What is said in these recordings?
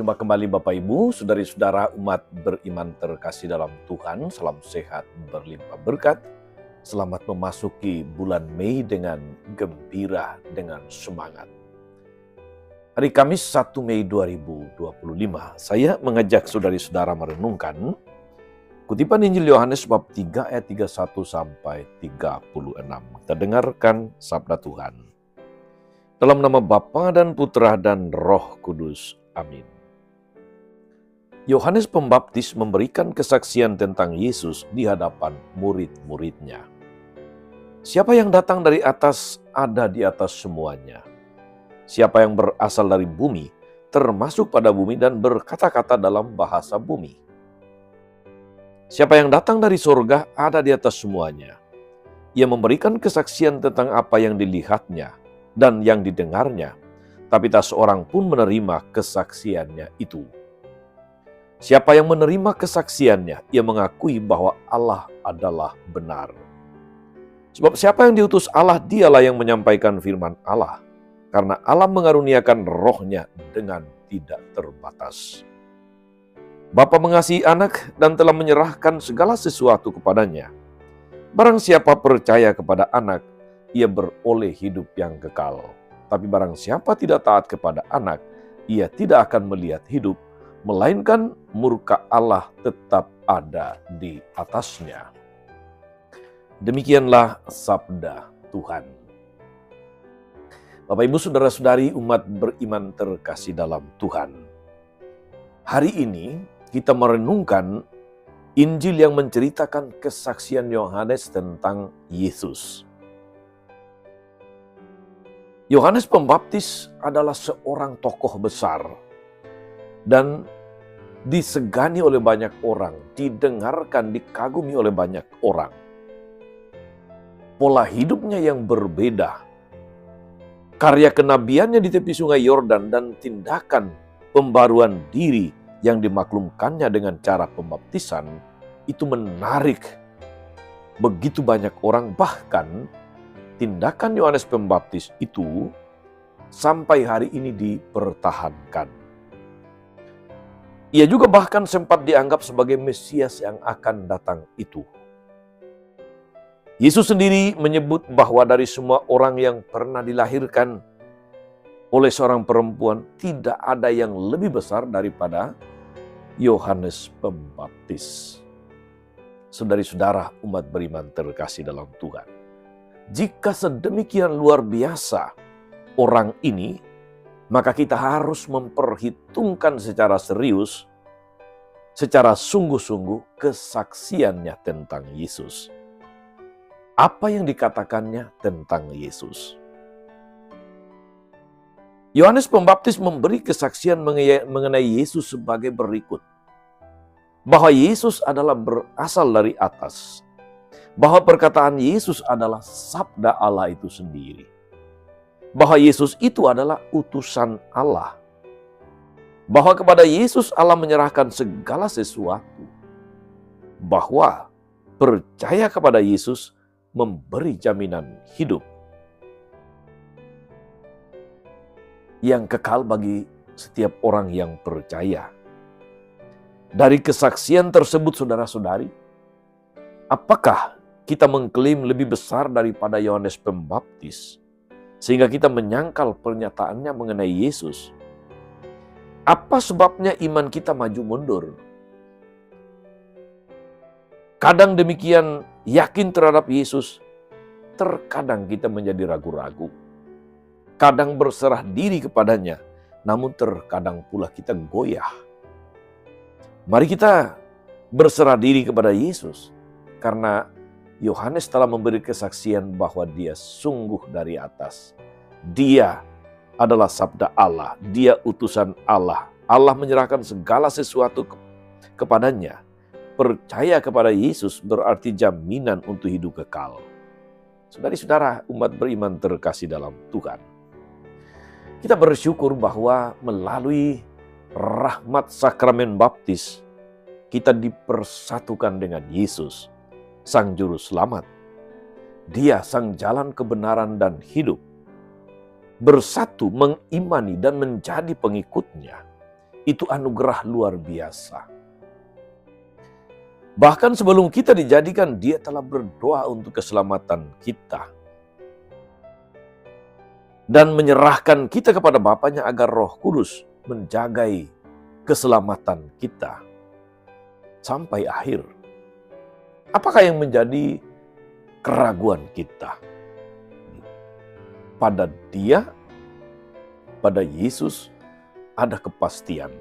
Berjumpa kembali Bapak Ibu, saudari-saudara umat beriman terkasih dalam Tuhan. Salam sehat berlimpah berkat. Selamat memasuki bulan Mei dengan gembira, dengan semangat. Hari Kamis 1 Mei 2025, saya mengajak saudari-saudara merenungkan kutipan Injil Yohanes bab 3 ayat 31 sampai 36. Kita dengarkan sabda Tuhan. Dalam nama Bapa dan Putra dan Roh Kudus. Amin. Yohanes Pembaptis memberikan kesaksian tentang Yesus di hadapan murid-muridnya. Siapa yang datang dari atas ada di atas semuanya. Siapa yang berasal dari bumi, termasuk pada bumi dan berkata-kata dalam bahasa bumi. Siapa yang datang dari surga ada di atas semuanya. Ia memberikan kesaksian tentang apa yang dilihatnya dan yang didengarnya, tapi tak seorang pun menerima kesaksiannya itu. Siapa yang menerima kesaksiannya, ia mengakui bahwa Allah adalah benar. Sebab siapa yang diutus Allah, dialah yang menyampaikan firman Allah, karena Allah mengaruniakan rohnya dengan tidak terbatas. Bapa mengasihi anak dan telah menyerahkan segala sesuatu kepadanya. Barang siapa percaya kepada anak, ia beroleh hidup yang kekal. Tapi barang siapa tidak taat kepada anak, ia tidak akan melihat hidup, melainkan murka Allah tetap ada di atasnya. Demikianlah sabda Tuhan. Bapak Ibu saudara-saudari umat beriman terkasih dalam Tuhan. Hari ini kita merenungkan Injil yang menceritakan kesaksian Yohanes tentang Yesus. Yohanes Pembaptis adalah seorang tokoh besar dan disegani oleh banyak orang, didengarkan, dikagumi oleh banyak orang. Pola hidupnya yang berbeda, karya kenabiannya di tepi sungai Yordan dan tindakan pembaruan diri yang dimaklumkannya dengan cara pembaptisan itu menarik begitu banyak orang, bahkan tindakan Yohanes Pembaptis itu sampai hari ini dipertahankan. Ia juga bahkan sempat dianggap sebagai Mesias yang akan datang itu. Yesus sendiri menyebut bahwa dari semua orang yang pernah dilahirkan oleh seorang perempuan, tidak ada yang lebih besar daripada Yohanes Pembaptis. Saudari-saudara umat beriman terkasih dalam Tuhan. Jika sedemikian luar biasa orang ini, maka kita harus memperhitungkan secara serius, secara sungguh-sungguh kesaksiannya tentang Yesus. Apa yang dikatakannya tentang Yesus? Yohanes Pembaptis memberi kesaksian mengenai Yesus sebagai berikut. Bahwa Yesus adalah berasal dari atas. Bahwa perkataan Yesus adalah sabda Allah itu sendiri. Bahwa Yesus itu adalah utusan Allah. Bahwa kepada Yesus Allah menyerahkan segala sesuatu. Bahwa percaya kepada Yesus memberi jaminan hidup yang kekal bagi setiap orang yang percaya. Dari kesaksian tersebut, saudara-saudari, apakah kita mengklaim lebih besar daripada Yohanes Pembaptis, sehingga kita menyangkal pernyataannya mengenai Yesus? Apa sebabnya iman kita maju mundur? Kadang demikian yakin terhadap Yesus, terkadang kita menjadi ragu-ragu. Kadang berserah diri kepadanya, namun terkadang pula kita goyah. Mari kita berserah diri kepada Yesus, karena Yohanes telah memberi kesaksian bahwa dia sungguh dari atas. Dia adalah sabda Allah, dia utusan Allah. Allah menyerahkan segala sesuatu kepadanya. Percaya kepada Yesus berarti jaminan untuk hidup kekal. Saudari-saudara umat beriman terkasih dalam Tuhan. Kita bersyukur bahwa melalui rahmat sakramen baptis, kita dipersatukan dengan Yesus, Sang Juru Selamat. Dia sang jalan kebenaran dan hidup. Bersatu mengimani dan menjadi pengikutnya. Itu anugerah luar biasa. Bahkan sebelum kita dijadikan, Dia telah berdoa untuk keselamatan kita. Dan menyerahkan kita kepada Bapaknya agar Roh Kudus menjagai keselamatan kita sampai akhir. Apakah yang menjadi keraguan kita? Pada Dia, pada Yesus, ada kepastian.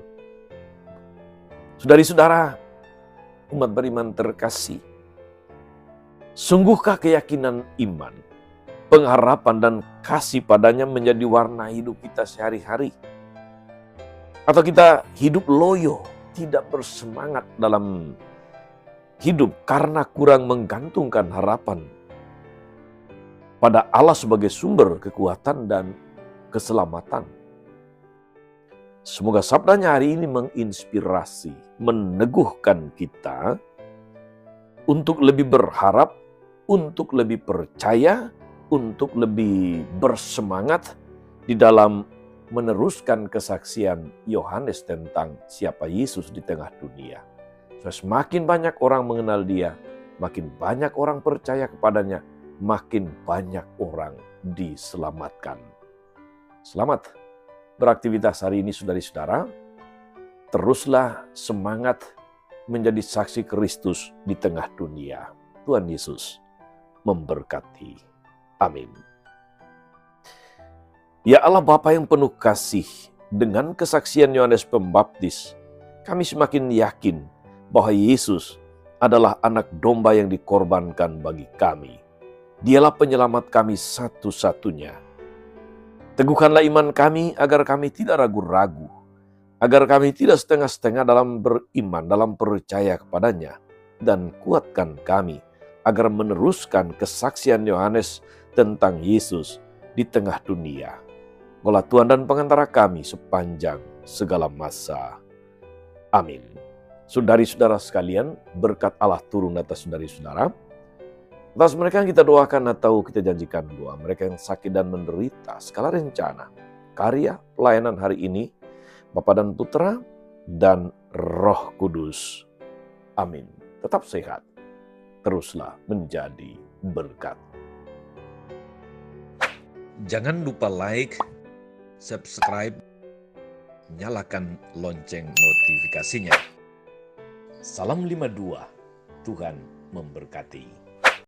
Saudari-saudara, umat beriman terkasih, sungguhkah keyakinan iman, pengharapan dan kasih padanya menjadi warna hidup kita sehari-hari? Atau kita hidup loyo, tidak bersemangat dalam hidup karena kurang menggantungkan harapan pada Allah sebagai sumber kekuatan dan keselamatan? Semoga sabdanya hari ini menginspirasi, meneguhkan kita untuk lebih berharap, untuk lebih percaya, untuk lebih bersemangat di dalam meneruskan kesaksian Yohanes tentang siapa Yesus di tengah dunia. Semakin banyak orang mengenal Dia, makin banyak orang percaya kepadanya, makin banyak orang diselamatkan. Selamat beraktivitas hari ini, saudari-saudara. Teruslah semangat menjadi saksi Kristus di tengah dunia. Tuhan Yesus memberkati. Amin. Ya Allah Bapa yang penuh kasih, dengan kesaksian Yohanes Pembaptis, kami semakin yakin bahwa Yesus adalah anak domba yang dikorbankan bagi kami. Dialah penyelamat kami satu-satunya. Teguhkanlah iman kami agar kami tidak ragu-ragu, agar kami tidak setengah-setengah dalam beriman, dalam percaya kepadanya, dan kuatkan kami agar meneruskan kesaksian Yohanes tentang Yesus di tengah dunia. Kaulah Tuhan dan pengantara kami sepanjang segala masa. Amin. Saudari-saudara sekalian, berkat Allah turun atas saudari-saudara. Atas mereka yang kita doakan atau kita janjikan doa, mereka yang sakit dan menderita, segala rencana, karya, pelayanan hari ini, Bapa dan Putra, dan Roh Kudus. Amin. Tetap sehat, teruslah menjadi berkat. Jangan lupa like, subscribe, nyalakan lonceng notifikasinya. Salam 52, Tuhan memberkati.